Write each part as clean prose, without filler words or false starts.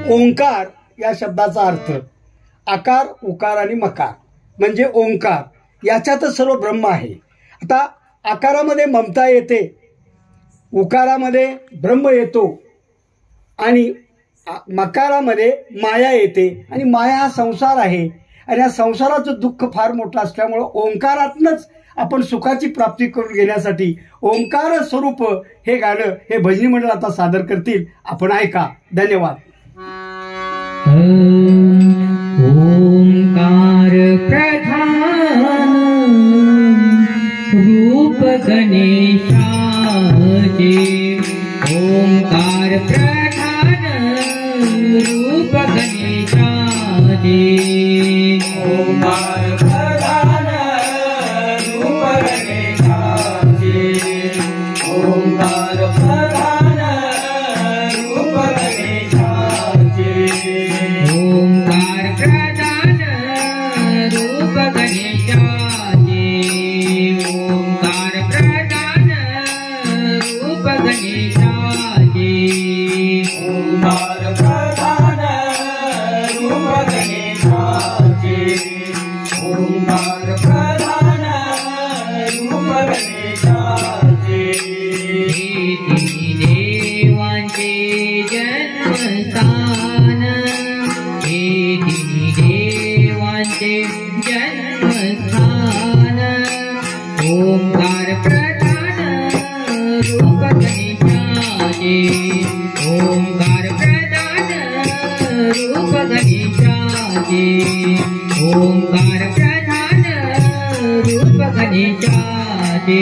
ओंकार या शब्दाचा अर्थ आकार, उकार आणि मकार म्हणजे ओंकार, याच्यातच सर्व ब्रह्म आहे. आता आकारामध्ये ममता येते, उकारामध्ये ब्रह्म येतो आणि मकारामध्ये माया येते आणि माया हा संसार आहे. आणि या संसाराचं दुःख फार मोठं असल्यामुळं ओंकारातनंच आपण सुखाची प्राप्ती करून घेण्यासाठी ओंकार स्वरूप हे गाणं हे भजनी मंडळ आता सादर करतील. आपण ऐका. धन्यवाद. ओंकार प्रधान रूप गणेशाचे, ओंकार प्रधान रूप गणेशाचे, ओंकार प्रधान रूप गणेशाचे, ओंकार प्रधान रूप गणेशाचे, ओंकार प्रधान रूप गणेशाचे, ओंकार प्रधान रूप गणेशाचे, ओंकार प्रधान रूप गणेशाचे, ओंकार प्रधान रूप गणेशाचे. हे देवांचे जन्मस्थान, हे देवांचे जन्मस्थान, ओंकार प्रधान रूप गणेशाचे, ओंकार प्रधान रूप गणेशाचे, ओंकार प्रधान रूप गणेशाचे.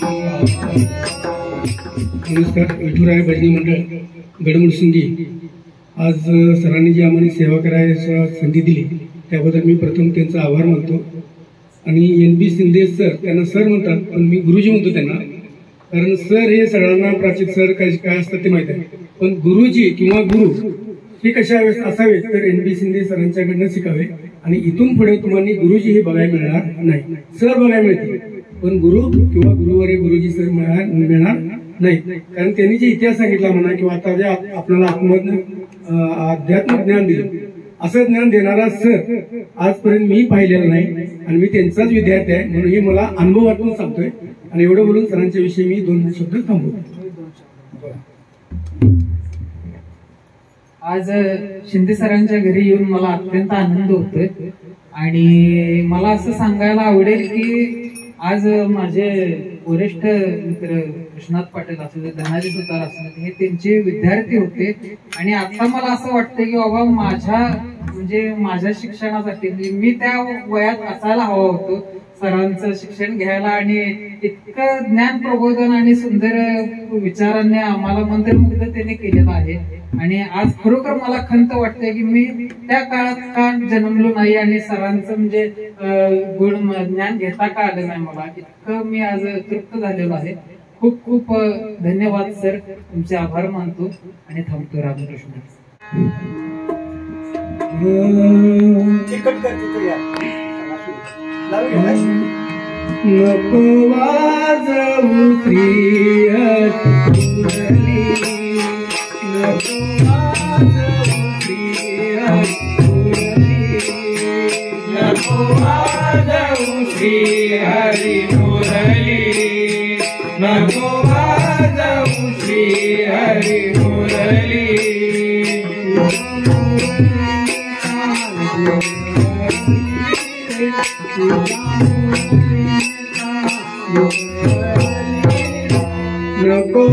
Oh, नमस्कार. विठुराय भजनी मंडळ गडमुडसिंगी. आज सरांनी जी आम्हाला सेवा करायची संधी दिली त्याबद्दल मी प्रथम त्यांचा आभार मानतो. आणि NB शिंदे सर, त्यांना सर म्हणतात पण मी गुरुजी म्हणतो त्यांना, कारण सर हे सगळ्यांना प्राचीन सर काय असतात ते माहीत आहे, पण गुरुजी किंवा गुरु हे कशा असावे तर NB शिंदे सरांच्याकडनं शिकावे. आणि इथून पुढे तुम्हाला गुरुजी हे बघायला मिळणार नाही. सर बघायला मिळतील पण गुरु किंवा गुरुवारी गुरुजी सर मिळणार नाही. कारण त्यांनी जे इतिहास सांगितला म्हणा किंवा आता जे आपल्याला आध्यात्मिक ज्ञान दिलं असं ज्ञान देणारा सर आजपर्यंत मी पाहिलेला नाही आणि मी त्यांचाच विद्यार्थी आहे म्हणून हे मला अनुभव वाटून सांगतोय. आणि एवढं बोलून सरांच्या विषयी मी 2 शब्द थांबवतो. आज शिंदे सरांच्या घरी येऊन मला अत्यंत आनंद होतोय. आणि मला असं सांगायला आवडेल की आज माझे वरिष्ठ मित्र कृष्णात पाटील असू दे, धनाजी सुतार असू दे, हे त्यांचे विद्यार्थी होते. आणि आता मला असं वाटतं की बाबा माझ्या शिक्षणासाठी मी त्या वयात असायला हवा होतो सरांचं शिक्षण घ्यायला. आणि इतकं ज्ञान प्रबोधन आणि सुंदर विचारांनी आम्हाला मंत्रमुग्धतेने केलेलं आहे. आणि आज खरोखर मला खंत वाटते की मी त्या काळात का जन्मलो नाही आणि सरांचं गुण ज्ञान घेता का आलं नाही. मला इतकं मी आज तृप्त झालेलो आहे. खूप खूप धन्यवाद सर, तुमचे आभार मानतो आणि थांबतो. रामकृष्ण. नको वाजवू श्रीहरी, नको वाजवू श्रीहरी, नको वाजवू श्रीहरी मुरली, नको वाजवू श्रीहरी मुरली. नको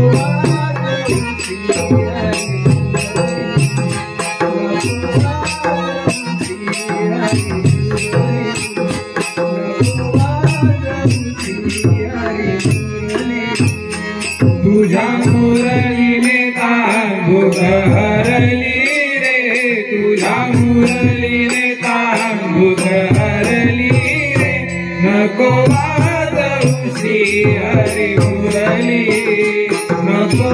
तुझ्या मुरलीने तांबूक हरली रे, तुझ्या मुरलीने तांबूक हरली रे. नको वाजवू श्रीहरी मुरली, नको